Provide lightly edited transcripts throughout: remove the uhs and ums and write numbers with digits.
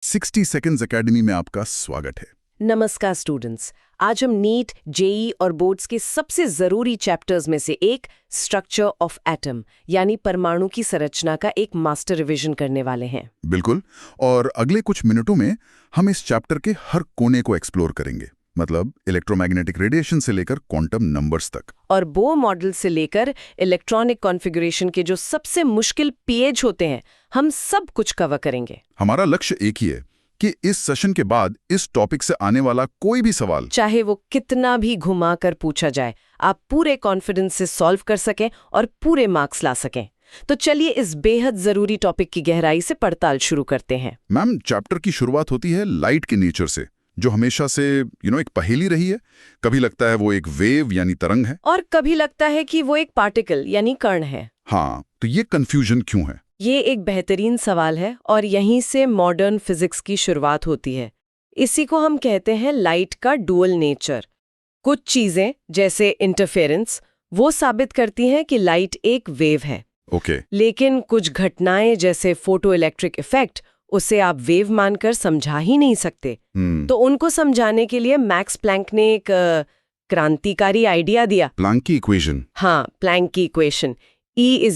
60 seconds academy में आपका स्वागत है। नमस्कार स्टूडेंट्स, आज हम नीट, जेई और बोर्ड्स के सबसे जरूरी चैप्टर्स में से एक स्ट्रक्चर ऑफ एटम यानी परमाणु की संरचना का एक मास्टर रिवीजन करने वाले हैं। बिल्कुल, और अगले कुछ मिनटों में हम इस चैप्टर के हर कोने को एक्सप्लोर करेंगे, मतलब इलेक्ट्रोमैग्नेटिक रेडिएशन से लेकर क्वांटम नंबर्स तक। और बोर मॉडल से लेकर इलेक्ट्रॉनिक कॉन्फ़िगरेशन के जो सबसे मुश्किल पीएच होते हैं, हम सब कुछ कवर करेंगे। हमारा लक्ष्य एक ही है कि इस सेशन के बाद इस टॉपिक से आने वाला कोई भी सवाल, चाहे वो कितना भी घुमा कर पूछा जाए, आप पूरे कॉन्फिडेंस से सॉल्व कर सकें और पूरे मार्क्स ला सकें। तो चलिए इस बेहद जरूरी टॉपिक की गहराई से पड़ताल शुरू करते हैं। मैम, चैप्टर की शुरुआत होती है लाइट के नेचर से, जो हमेशा से एक पहेली रही है। कभी लगता है वो एक वेव यानी तरंग है, और कभी लगता है कि वो एक पार्टिकल यानी कण है। हाँ, तो ये कंफ्यूजन क्यों है? ये एक बेहतरीन सवाल है और यहीं से मॉडर्न फिजिक्स की शुरुआत होती है। इसी को हम कहते हैं लाइट का डुअल नेचर। कुछ चीजें जैसे इंटरफेरेंस वो साबित करती हैं कि लाइट एक वेव है। ओके। लेकिन कुछ घटनाएं जैसे फोटो इलेक्ट्रिक इफेक्ट उसे आप वेव मानकर समझा ही नहीं सकते। तो उनको समझाने के लिए मैक्स प्लैंक ने एक क्रांतिकारी आइडिया दिया। प्लैंक की इक्वेशन। हाँ, प्लैंक की इक्वेशन E =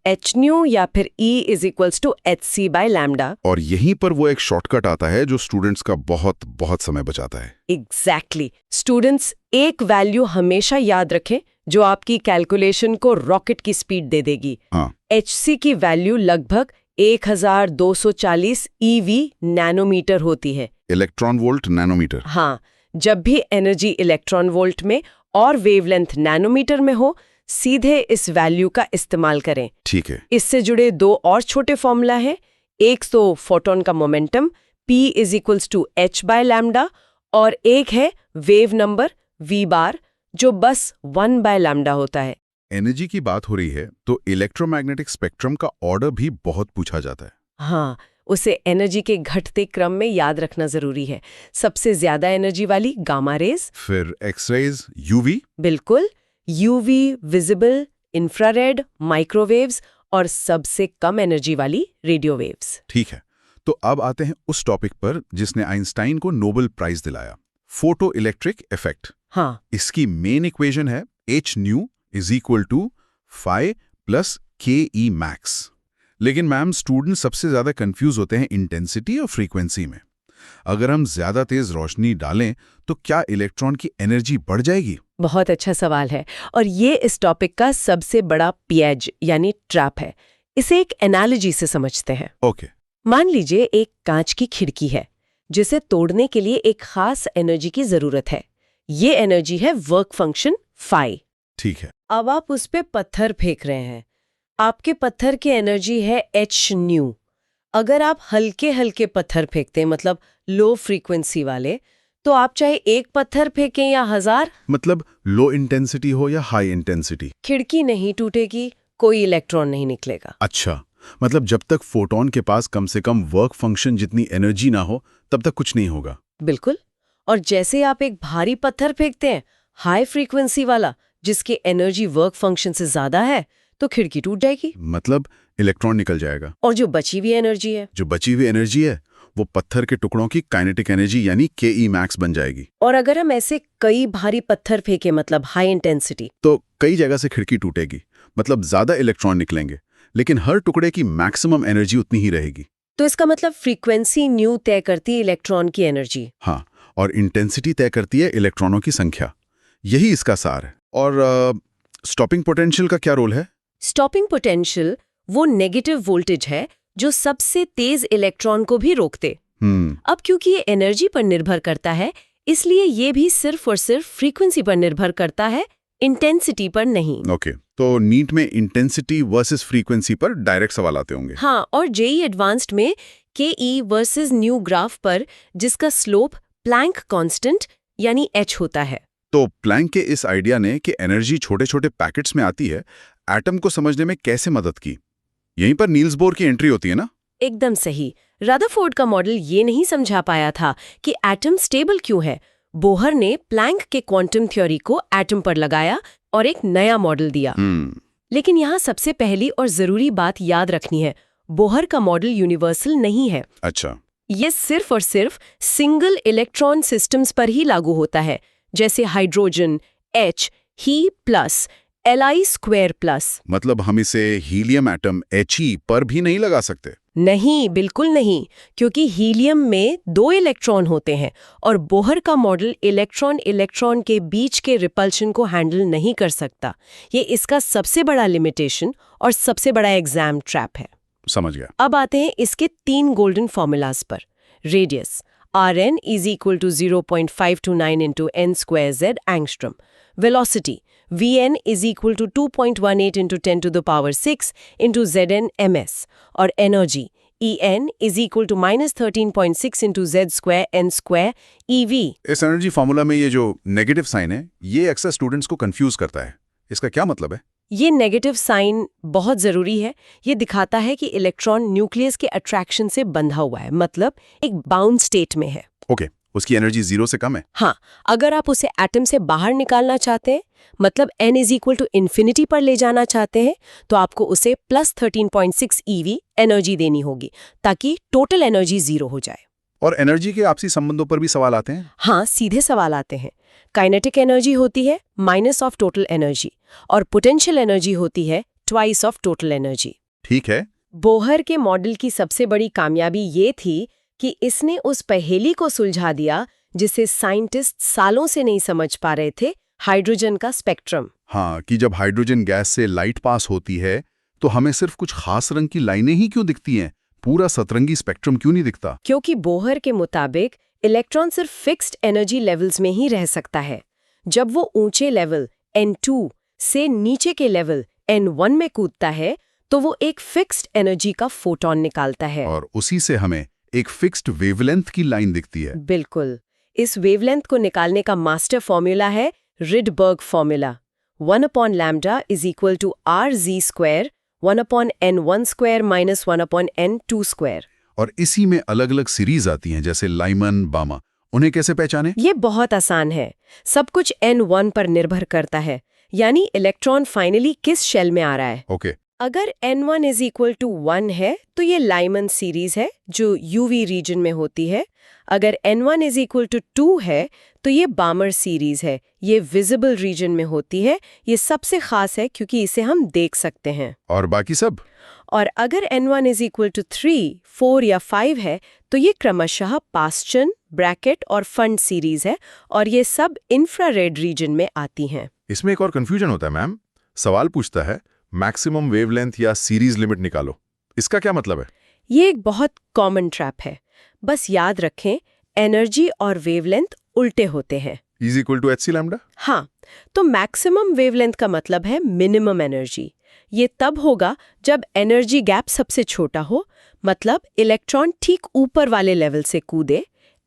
hν या फिर E = hc/λ। और यहीं पर वो एक शॉर्टकट आता है जो स्टूडेंट्स का बहुत बहुत समय बचाता है। एग्जैक्टली। स्टूडेंट्स एक वैल्यू हमेशा याद रखें जो आपकी कैलकुलेशन को रॉकेट की स्पीड दे देगी। हाँ। hc की वैल्यू लगभग 1240 eV नैनोमीटर होती है। Electron volt nanometre. हाँ, जब भी एनर्जी इलेक्ट्रॉन वोल्ट में और वेवलेंथ नैनोमीटर में हो, सीधे इस वैल्यू का इस्तेमाल करें। ठीक है। इससे जुड़े दो और छोटे फॉर्मूला हैं। एक तो फोटॉन का मोमेंटम P = h/λ और एक है वेव नंबर v⁻, जो बस 1/λ होता है। एनर्जी की बात हो रही है तो इलेक्ट्रोमैग्नेटिक स्पेक्ट्रम का ऑर्डर भी बहुत पूछा जाता है। हाँ, उसे एनर्जी के घटते क्रम में याद रखना जरूरी है। सबसे ज्यादा एनर्जी वाली गामा रेज, फिर एक्स-रेज, यूवी। बिल्कुल, यूवी, विजिबल, इंफ्रारेड, माइक्रोवेव्स और सबसे कम एनर्जी वाली रेडियो वेव्स। ठीक है, तो अब आते हैं उस टॉपिक पर जिसने आइंस्टाइन को नोबेल प्राइज दिलाया, फोटो इलेक्ट्रिक इफेक्ट। हाँ, इसकी मेन इक्वेशन है hν = phi + ke max। लेकिन मैम, स्टूडेंट सबसे ज्यादा कंफ्यूज होते हैं इंटेंसिटी और फ्रीक्वेंसी में। अगर हम ज्यादा तेज रोशनी डालें तो क्या इलेक्ट्रॉन की एनर्जी बढ़ जाएगी? बहुत अच्छा सवाल है और ये इस टॉपिक का सबसे बड़ा पेच यानी ट्रैप है। इसे एक एनालॉजी से समझते हैं। ओके। मान लीजिए एक कांच की खिड़की है जिसे तोड़ने के लिए एक खास एनर्जी की जरूरत है। ये एनर्जी है वर्क फंक्शन फाई। ठीक है। अब आप उस पे पत्थर फेंक रहे हैं। आपके पत्थर की एनर्जी है hν। अगर आप हल्के हल्के पत्थर फेंकते हैं, मतलब लो फ्रीक्वेंसी वाले, तो आप चाहे एक पत्थर फेंकें या 1000, मतलब लो इंटेंसिटी हो या हाई इंटेंसिटी, खिड़की नहीं टूटेगी, कोई इलेक्ट्रॉन नहीं निकलेगा। अच्छा, मतलब जब तक फोटोन के पास कम से कम वर्क फंक्शन जितनी एनर्जी ना हो तब तक कुछ नहीं होगा। बिल्कुल। और जैसे आप एक भारी पत्थर फेंकते हैं, हाई फ्रीक्वेंसी वाला, जिसकी एनर्जी वर्क फंक्शन से ज्यादा है, तो खिड़की टूट जाएगी, मतलब इलेक्ट्रॉन निकल जाएगा। और जो बची हुई एनर्जी है वो पत्थर के टुकड़ों की काइनेटिक एनर्जी यानी ke max बन जाएगी। और अगर हम ऐसे कई भारी पत्थर फेंके, मतलब हाई इंटेंसिटी, तो कई जगह से खिड़की टूटेगी, मतलब ज्यादा इलेक्ट्रॉन निकलेंगे, लेकिन हर टुकड़े की मैक्सिमम एनर्जी उतनी ही रहेगी। तो इसका मतलब फ्रीक्वेंसी न्यू तय करती है इलेक्ट्रॉन की एनर्जी। हाँ, और इंटेंसिटी तय करती है इलेक्ट्रॉनों की संख्या। यही इसका सार है। और स्टॉपिंग पोटेंशियल का क्या रोल है? स्टॉपिंग पोटेंशियल वो नेगेटिव वोल्टेज है जो सबसे तेज इलेक्ट्रॉन को भी रोकते। अब क्योंकि ये एनर्जी पर निर्भर करता है, इसलिए ये भी सिर्फ और सिर्फ फ्रीक्वेंसी पर निर्भर करता है, इंटेंसिटी पर नहीं। ओके, तो नीट में इंटेंसिटी वर्सेस फ्रीक्वेंसी पर डायरेक्ट सवाल आते होंगे। हाँ, और जेई एडवांस्ड में ke वर्सेस न्यू ग्राफ पर, जिसका स्लोप प्लैंक कांस्टेंट यानी h होता है। तो प्लैंक के इस आइडिया ने कि एनर्जी छोटे छोटे पैकेट्स में आती है, एटम को समझने में कैसे मदद की? यहीं पर नील्स बोर की एंट्री होती है ना? एकदम सही। रदरफोर्ड का मॉडल ये नहीं समझा पाया था कि एटम स्टेबल क्यों है। बोहर ने प्लैंक के क्वांटम थ्योरी को एटम पर लगाया और एक नया मॉडल दिया। लेकिन यहाँ सबसे पहली और जरूरी बात याद रखनी है, बोहर का मॉडल यूनिवर्सल नहीं है। अच्छा। ये सिर्फ और सिर्फ सिंगल इलेक्ट्रॉन सिस्टम्स पर ही लागू होता है, जैसे hydrogen, H, He plus, Li square plus. मतलब हम इसे हीलियम एटम He पर भी नहीं लगा सकते? नहीं, बिल्कुल नहीं, क्योंकि हीलियम में 2 इलेक्ट्रॉन होते हैं और बोहर का मॉडल इलेक्ट्रॉन इलेक्ट्रॉन के बीच के रिपल्शन को हैंडल नहीं कर सकता। ये इसका सबसे बड़ा लिमिटेशन और सबसे बड़ा एग्जाम ट्रैप है। समझ गया। अब आते हैं इसके 3 गोल्डन फॉर्मूलाज पर। Radius Rn is equal to 0.529 into n square z angstrom. Velocity Vn is equal to 2.18 into 10 to the power 6 into Zn ms. और energy En is equal to minus 13.6 into z square n square ev. इस energy formula में ये जो negative sign है, ये अक्सर students को confuse करता है। इसका क्या मतलब है? ये नेगेटिव साइन बहुत ज़रूरी है। ये दिखाता है कि इलेक्ट्रॉन न्यूक्लियस के अट्रैक्शन से बंधा हुआ है, मतलब एक बाउंड स्टेट में है। ओके, उसकी एनर्जी 0 से कम है। हाँ, अगर आप उसे एटम से बाहर निकालना चाहते हैं, मतलब n is equal to infinity पर ले जाना चाहते हैं, तो आपको उसे प्लस 13.6 eV एनर्जी देनी होगी ताकि टोटल एनर्जी 0 हो जाए। और एनर्जी के आपसी संबंधों पर भी सवाल आते हैं? हाँ, सीधे सवाल आते हैं। काइनेटिक एनर्जी होती है माइनस ऑफ टोटल एनर्जी और पोटेंशियल एनर्जी होती है ट्वाइस ऑफ टोटल एनर्जी। ठीक है। बोहर के मॉडल की सबसे बड़ी कामयाबी ये थी कि इसने उस पहेली को सुलझा दिया जिसे साइंटिस्ट सालों से नहीं समझ पा रहे थे, हाइड्रोजन का स्पेक्ट्रम। हाँ, कि जब हाइड्रोजन गैस से लाइट पास होती है तो हमें सिर्फ कुछ खास रंग की लाइनें ही क्यों दिखती हैं? पूरा सतरंगी स्पेक्ट्रम क्यों नहीं दिखता? क्योंकि बोहर के मुताबिक इलेक्ट्रॉन सिर्फ फिक्स्ड एनर्जी लेवल्स में ही रह सकता है। जब वो ऊंचे लेवल N2 से नीचे के लेवल N1 में कूदता है तो वो एक फिक्स्ड एनर्जी का फोटॉन निकालता है और उसी से हमें एक फिक्स्ड वेवलेंथ की लाइन दिखती है। बिल्कुल। इस वेवलेंथ को निकालने का मास्टर फॉर्मूला है Rydberg formula. 1/λ is equal to RZ square 1/N1 square minus 1/N2 square। और इसी में अलग-अलग सीरीज आती हैं, जैसे लाइमन, बामा। उन्हें कैसे पहचानें? ये बहुत आसान है। सब कुछ N1 पर निर्भर करता है, यानी इलेक्ट्रॉन फाइनली किस शेल में आ रहा है। ओके। अगर N1 is equal to 1 है तो ये लाइमन सीरीज है जो UV रीजन में होती है। अगर N1 is equal to 2 है तो ये बामर सीरीज है, ये विजिबल रीजन में होती है। ये सबसे खास है क्योंकि इसे हम देख सकते हैं। और बाकी सब? और अगर N1 is equal to 3, 4 या 5 है तो ये क्रमशः पास्चन, ब्रैकेट और फंड सीरीज है और ये सब इंफ्रारेड रीजन में आती हैं। इसमें एक और कंफ्यूजन होता है मैम। सवाल पूछता है मैक्सिमम वेवलेंथ या सीरीज लिमिट निकालो। इसका क्या मतलब है? ये एक बहुत कॉमन ट्रैप है। बस याद रखें, एनर्जी और वेवलेंथ उल्टे होते हैं। Is equal to hc lambda? हाँ, तो मैक्सिमम वेवलेंथ का मतलब है मिनिमम एनर्जी। ये तब होगा जब एनर्जी गैप सबसे छोटा हो, मतलब इलेक्ट्रॉन ठीक ऊपर वाले लेवल से कूदे।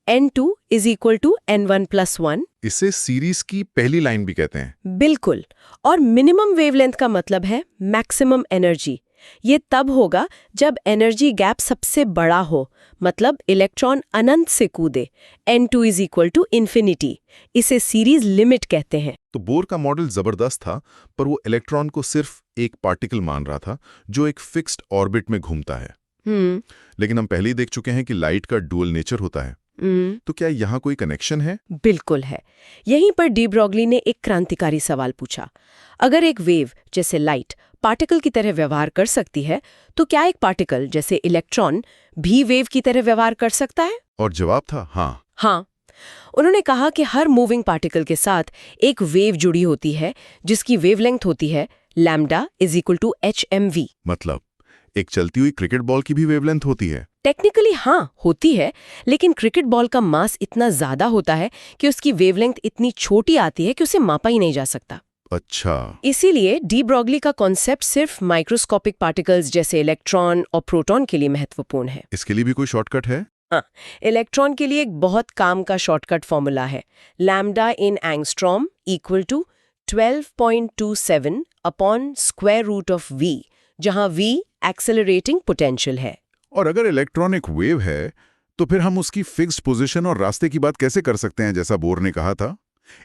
N2 is equal to N1 plus 1। इसे सीरीज की पहली लाइन भी कहते हैं। बिल्कुल। और मिनिमम वेवलेंथ का मतलब है मैक्सिमम एनर्जी। ये तब होगा जब एनर्जी गैप सबसे बड़ा हो, मतलब इलेक्ट्रॉन अनंत से कूदे। N2 is equal to infinity। इसे सीरीज लिमिट कहते हैं। तो बोर का मॉडल जबरदस्त था, पर वो इलेक्ट्रॉन को सिर्फ एक पार्टिकल मान रहा था जो एक फिक्स्ड ऑर्बिट में घूमता है। लेकिन हम पहले ही देख चुके हैं कि लाइट का डुअल नेचर होता है। तो क्या यहाँ कोई कनेक्शन है? बिल्कुल है। यहीं पर डी ब्रॉगली ने एक क्रांतिकारी सवाल पूछा। अगर एक वेव जैसे लाइट पार्टिकल की तरह व्यवहार कर सकती है, तो क्या एक पार्टिकल जैसे इलेक्ट्रॉन भी वेव की तरह व्यवहार कर सकता है? और जवाब था हाँ। उन्होंने कहा कि हर मूविंग पार्टिकल के साथ एक वेव जुड़ी होती है जिसकी वेवलेंथ होती है lambda is equal to HMV। मतलब एक चलती हुई क्रिकेट बॉल की भी वेवलेंथ होती है? टेक्निकली हाँ, होती है, लेकिन क्रिकेट बॉल का मास इतना ज्यादा होता है कि उसकी वेवलेंथ इतनी छोटी आती है कि उसे मापा ही नहीं जा सकता। अच्छा। इसीलिए डी ब्रॉगली का कॉन्सेप्ट सिर्फ माइक्रोस्कोपिक पार्टिकल्स जैसे इलेक्ट्रॉन और प्रोटॉन के लिए महत्वपूर्ण है। इसके लिए भी कोई शॉर्टकट है? हाँ, इलेक्ट्रॉन के लिए एक बहुत काम का शॉर्टकट फॉर्मूला है। Lambda in angstrom equal to 12.27 upon square root of V, जहां V एक्सेलरेटिंग पोटेंशियल है। और अगर इलेक्ट्रॉन एक वेव है तो फिर हम उसकी फिक्स्ड पोजीशन और रास्ते की बात कैसे कर सकते हैं? जैसा बोर ने कहा था,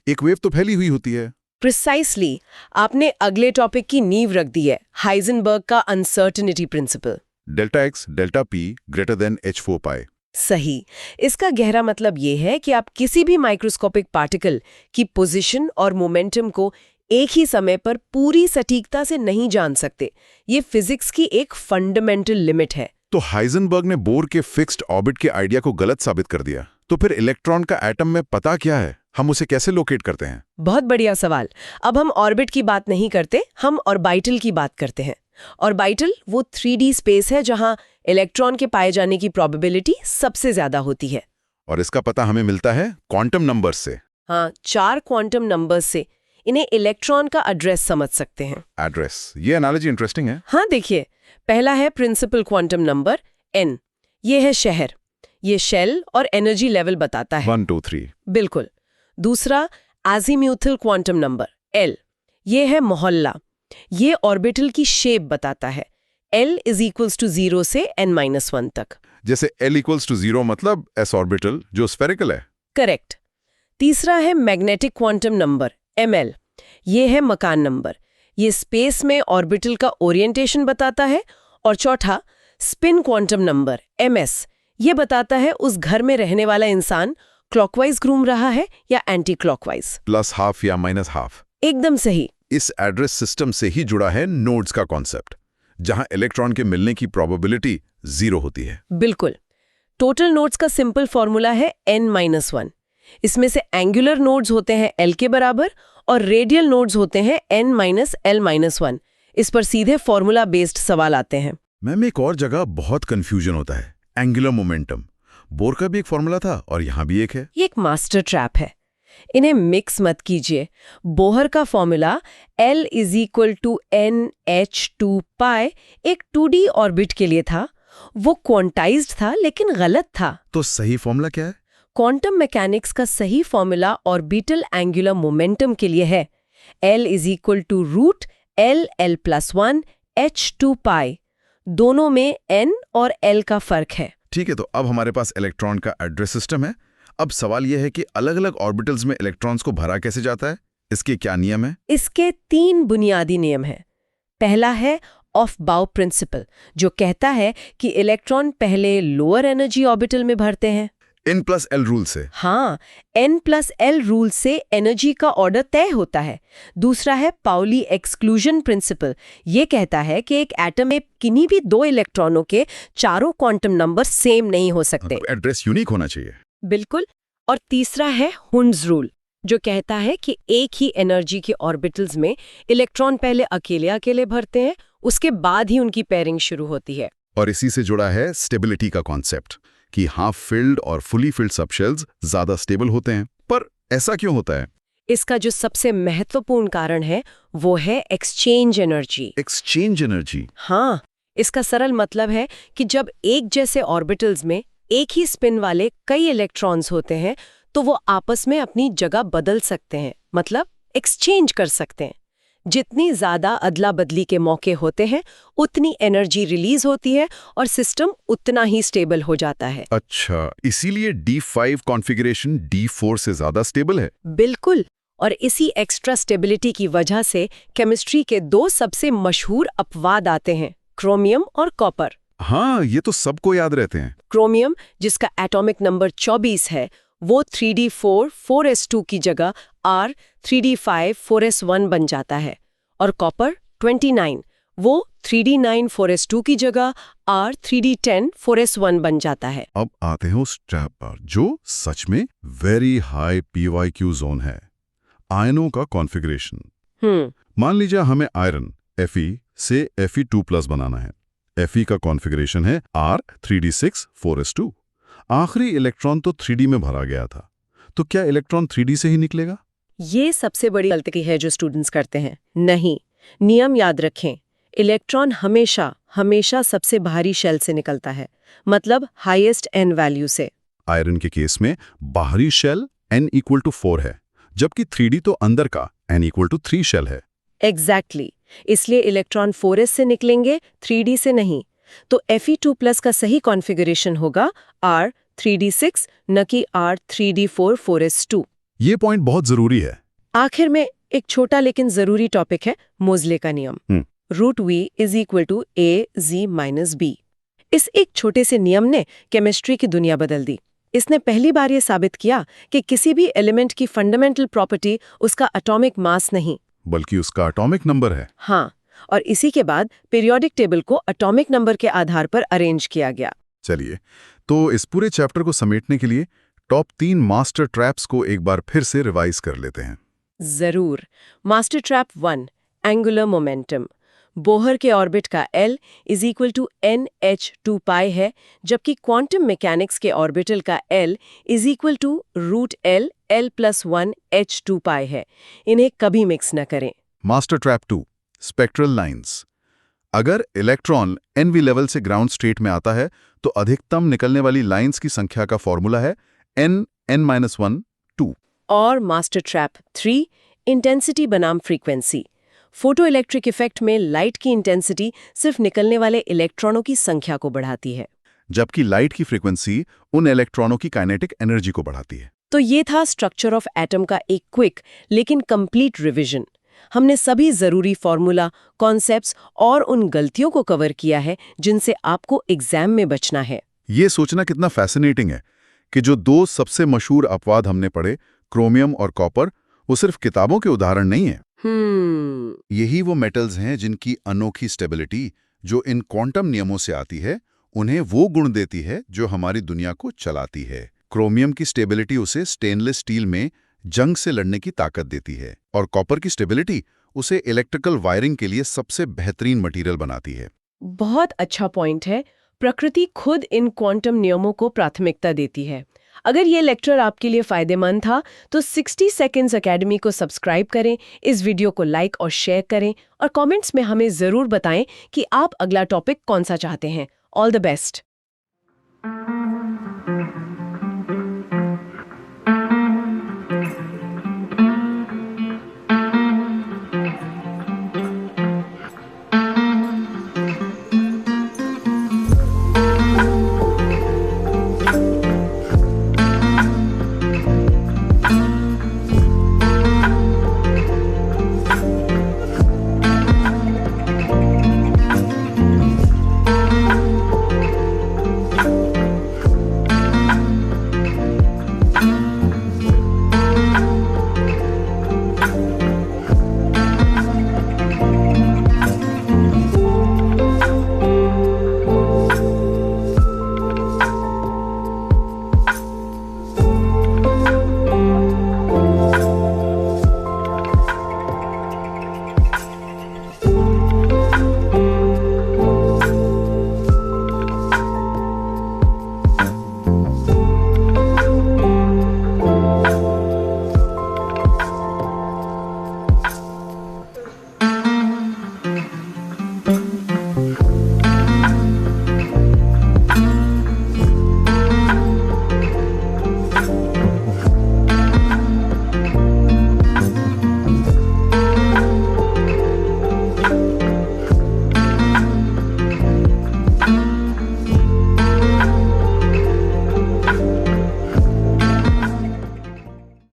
एक वेव तो फैली हुई होती है। प्रिसाइसली, आपने अगले टॉपिक की नींव रख दी है, हाइजेनबर्ग का uncertainty principle. Delta X delta P greater than H4 पाई। सही। इसका गहरा मतलब ये है कि आप किसी भी माइक्रोस्कोपिक पार्टिकल की पोजीशन और मोमेंटम को एक ही समय पर पूरी सटीकता से नहीं जान सकते। ये फिजिक्स की एक फंडामेंटल लिमिट है। तो हाइजेनबर्ग ने बोर के फिक्स्ड ऑर्बिट के आइडिया को गलत साबित कर दिया। तो फिर इलेक्ट्रॉन का एटम में पता क्या है? हम उसे कैसे लोकेट करते हैं? बहुत बढ़िया सवाल। अब हम ऑर्बिट की बात नहीं करते, हम ऑर्बिटल की बात करते हैं। ऑर्बिटल वो 3D स्पेस है जहां इलेक्ट्रॉन के पाए जाने की प्रोबेबिलिटी सबसे ज्यादा होती है। और इसका पता हमें मिलता है क्वांटम नंबर्स से। हाँ, 4 क्वांटम नंबर्स से इन्हें इलेक्ट्रॉन का एड्रेस समझ सकते हैं। एड्रेस, ये एनालॉजी इंटरेस्टिंग है। हाँ, देखिए, पहला है प्रिंसिपल क्वांटम नंबर n। ये है शहर, ये शेल और एनर्जी लेवल बताता है। 1 2 3। बिल्कुल। दूसरा एजीम्यूथल क्वांटम नंबर l। ये है मोहल्ला, ये ऑर्बिटल की शेप बताता है। l = 0 से n-1 तक। जैसे l = 0 मतलब s ऑर्बिटल जो स्फेरिकल है। करेक्ट। तीसरा है मैग्नेटिक क्वांटम नंबर ml। ये है मकान नंबर, ये स्पेस में ऑर्बिटल का ओरिएंटेशन बताता है। और चौथा स्पिन क्वांटम नंबर ms। ये बताता है उस घर में रहने वाला इंसान क्लॉकवाइज घूम रहा है या एंटी क्लॉकवाइज। +½ या -½ एकदम सही। इस एड्रेस सिस्टम से ही जुड़ा है नोड्स का कॉन्सेप्ट, जहां इलेक्ट्रॉन के मिलने की प्रोबेबिलिटी 0 होती है। बिल्कुल। टोटल नोड्स का सिंपल फॉर्मूला है n-1। इसमें से एंगुलर नोड्स होते हैं l के बराबर और रेडियल नोड्स होते हैं n-l-1। इस पर सीधे फॉर्मूला बेस्ड सवाल आते हैं। मैम, एक और जगह बहुत कंफ्यूजन होता है, एंगुलर मोमेंटम। बोर का भी एक फॉर्मूला था और यहाँ भी एक है। ये एक मास्टर ट्रैप है, इन्हें मिक्स मत कीजिए। बोहर का फॉर्मूला L = NH2π एक 2D ऑर्बिट के लिए था। वो क्वांटाइज्ड था लेकिन गलत था। तो सही फॉर्मूला क्या है? क्वांटम मैकेनिक्स का सही फॉर्मूला ऑर्बिटल एंगुलर मोमेंटम के लिए है L = √LL+1 H2π। दोनों में n और l का फर्क है। ठीक है, तो अब हमारे पास इलेक्ट्रॉन का एड्रेस सिस्टम है। अब सवाल यह है कि अलग-अलग ऑर्बिटल्स में इलेक्ट्रॉन्स को भरा कैसे जाता है? इसके क्या नियम है? इसके 3 बुनियादी नियम हैं। पहला है ऑफ बाउ प्रिंसिपल, जो कहता है कि इलेक्ट्रॉन पहले लोअर एनर्जी ऑर्बिटल में भरते हैं। N+L रूल से। हाँ, N+L रूल से एनर्जी का ऑर्डर तय होता है। दूसरा है पाउली एक्सक्लूजन प्रिंसिपल। ये कहता है कि एक एटम में किन्हीं भी 2 इलेक्ट्रॉनों के चारों क्वांटम नंबर सेम नहीं हो सकते। एड्रेस यूनिक होना चाहिए। बिल्कुल। और तीसरा है हुंड्स रूल, जो कहता है कि एक ही एनर्जी के ऑर्बिटल्स में इलेक्ट्रॉन पहले अकेले अकेले भरते हैं, उसके बाद ही उनकी पेयरिंग शुरू होती है। और इसी से जुड़ा है स्टेबिलिटी का कॉन्सेप्ट, कि हाफ फिल्ड और फुली फिल्ड सबशेल्स ज्यादा स्टेबल होते हैं। पर ऐसा क्यों होता है? इसका जो सबसे महत्वपूर्ण कारण है वो है एक्सचेंज एनर्जी। Exchange energy? हाँ, इसका सरल मतलब है कि जब एक जैसे ऑर्बिटल्स में एक ही स्पिन वाले कई इलेक्ट्रॉन्स होते हैं तो वो आपस में अपनी जगह बदल सकते हैं, मतलब एक्सचेंज कर सकते हैं। जितनी ज्यादा अदला बदली के मौके होते हैं उतनी एनर्जी रिलीज होती है और सिस्टम उतना ही स्टेबल हो जाता है। अच्छा, इसीलिए D5 कॉन्फ़िगरेशन D4 से ज्यादा स्टेबल है। बिल्कुल। और इसी एक्स्ट्रा स्टेबिलिटी की वजह से केमिस्ट्री के 2 सबसे मशहूर अपवाद आते हैं, क्रोमियम और कॉपर। हाँ, ये तो सबको याद रहते हैं। क्रोमियम, जिसका एटॉमिक नंबर 24 है, वो 3d4 4s2 की जगह R 3d5 4s1 बन जाता है। और कॉपर 29, वो 3d9 4s2 की जगह R 3d10 4s1 बन जाता है। अब आते हैं उस ट्रैप पर जो सच में वेरी हाई PYQ जोन है, आयनों का कॉन्फ़िगरेशन। मान लीजिए हमें आयरन Fe से Fe2+ बनाना है। Fe का कॉन्फ़िगरेशन है R 3d6 4s2। आखिरी इलेक्ट्रॉन तो 3D में भरा गया था, तो क्या इलेक्ट्रॉन 3D से ही निकलेगा? ये सबसे बड़ी गलती है जो स्टूडेंट्स करते हैं। नहीं, नियम याद रखें, इलेक्ट्रॉन हमेशा सबसे भारी शेल से निकलता है, मतलब हाईएस्ट n वैल्यू से। आयरन के केस में बाहरी शेल n = 4 है, जबकि 3D तो अंदर का n = 3 शेल है। एग्जैक्टली। इसलिए इलेक्ट्रॉन 4s से निकलेंगे, 3D से नहीं। तो Fe2+ का सही कॉन्फ़िगरेशन होगा R 3d6 न कि R 3d4 4s2। ये पॉइंट बहुत जरूरी है। आखिर में एक छोटा लेकिन जरूरी टॉपिक है मोज़ले का नियम। √V = AZ - B। इस एक छोटे से नियम ने केमिस्ट्री की दुनिया बदल दी। इसने पहली बार ये साबित किया कि किसी भी एलिमेंट की फंडामेंटल प्रॉपर्टी उसका एटॉमिक मास नहीं, बल्कि उसका एटॉमिक नंबर है। हाँ, और इसी के बाद पीरियोडिक टेबल को एटॉमिक नंबर के आधार पर अरेंज किया गया। चलिए, तो इस पूरे चैप्टर को समेटने के लिए टॉप 3 मास्टर ट्रैप्स को एक बार फिर से रिवाइज कर लेते हैं। जरूर। Master trap 1, angular momentum. Bohr के ऑर्बिट का L = NH2π है, जबकि क्वांटम मैकेनिक्स के ऑर्बिटल का L √L L+1 H2π है। इन्हें कभी मिक्स न करें। Master trap 2, spectral lines. अगर इलेक्ट्रॉन nv लेवल से ग्राउंड स्टेट में आता है तो अधिकतम निकलने वाली लाइंस की संख्या का फॉर्मूला है n(n-1) 2। और मास्टर ट्रैप 3, इंटेंसिटी बनाम फ्रीक्वेंसी। फोटो इलेक्ट्रिक इफेक्ट में लाइट की इंटेंसिटी सिर्फ निकलने वाले इलेक्ट्रॉनों की संख्या को बढ़ाती है, जबकि लाइट की फ्रीक्वेंसी उन इलेक्ट्रॉनों की काइनेटिक एनर्जी को बढ़ाती है। तो ये था स्ट्रक्चर ऑफ एटम का एक क्विक लेकिन कंप्लीट रिवीजन। हमने सभी जरूरी फॉर्मूला, कॉन्सेप्ट्स और उन गलतियों को कवर किया है जिनसे आपको एग्जाम में बचना है। ये सोचना कितना फैसिनेटिंग है कि जो 2 सबसे मशहूर अपवाद हमने पढ़े, क्रोमियम और कॉपर, वो सिर्फ किताबों के उदाहरण नहीं है। यही वो मेटल्स हैं जिनकी अनोखी स्टेबिलिटी, जो इन क्वांटम नियमों से आती है, उन्हें वो गुण देती है जो हमारी दुनिया को चलाती है। क्रोमियम की स्टेबिलिटी उसे स्टेनलेस स्टील में जंग से लड़ने की ताकत देती है, और कॉपर की स्टेबिलिटी उसे इलेक्ट्रिकल वायरिंग के लिए सबसे बेहतरीन मटेरियल बनाती है। बहुत अच्छा पॉइंट है। प्रकृति खुद इन क्वांटम नियमों को प्राथमिकता देती है। अगर ये लेक्चर आपके लिए फायदेमंद था तो 60 सेकंड्स एकेडमी को सब्सक्राइब करें, इस वीडियो को लाइक और शेयर करें, और कमेंट्स में हमें जरूर बताएं कि आप अगला टॉपिक कौन सा चाहते हैं। All the best.